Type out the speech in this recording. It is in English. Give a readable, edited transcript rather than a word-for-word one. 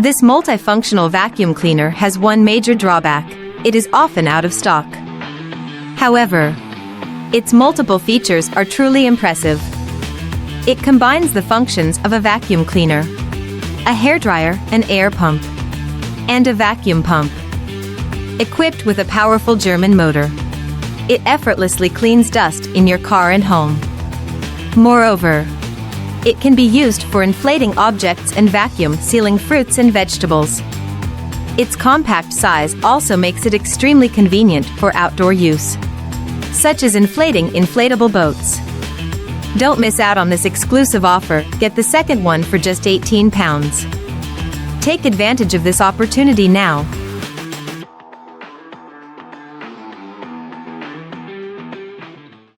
This multifunctional vacuum cleaner has one major drawback: it is often out of stock. However, its multiple features are truly impressive. It combines the functions of a vacuum cleaner, a hairdryer, an air pump, and a vacuum pump. Equipped with a powerful German motor, it effortlessly cleans dust in your car and home. Moreover, it can be used for inflating objects and vacuum sealing fruits and vegetables. Its compact size also makes it extremely convenient for outdoor use, such as inflating inflatable boats. Don't miss out on this exclusive offer. Get the second one for just £18. Take advantage of this opportunity now.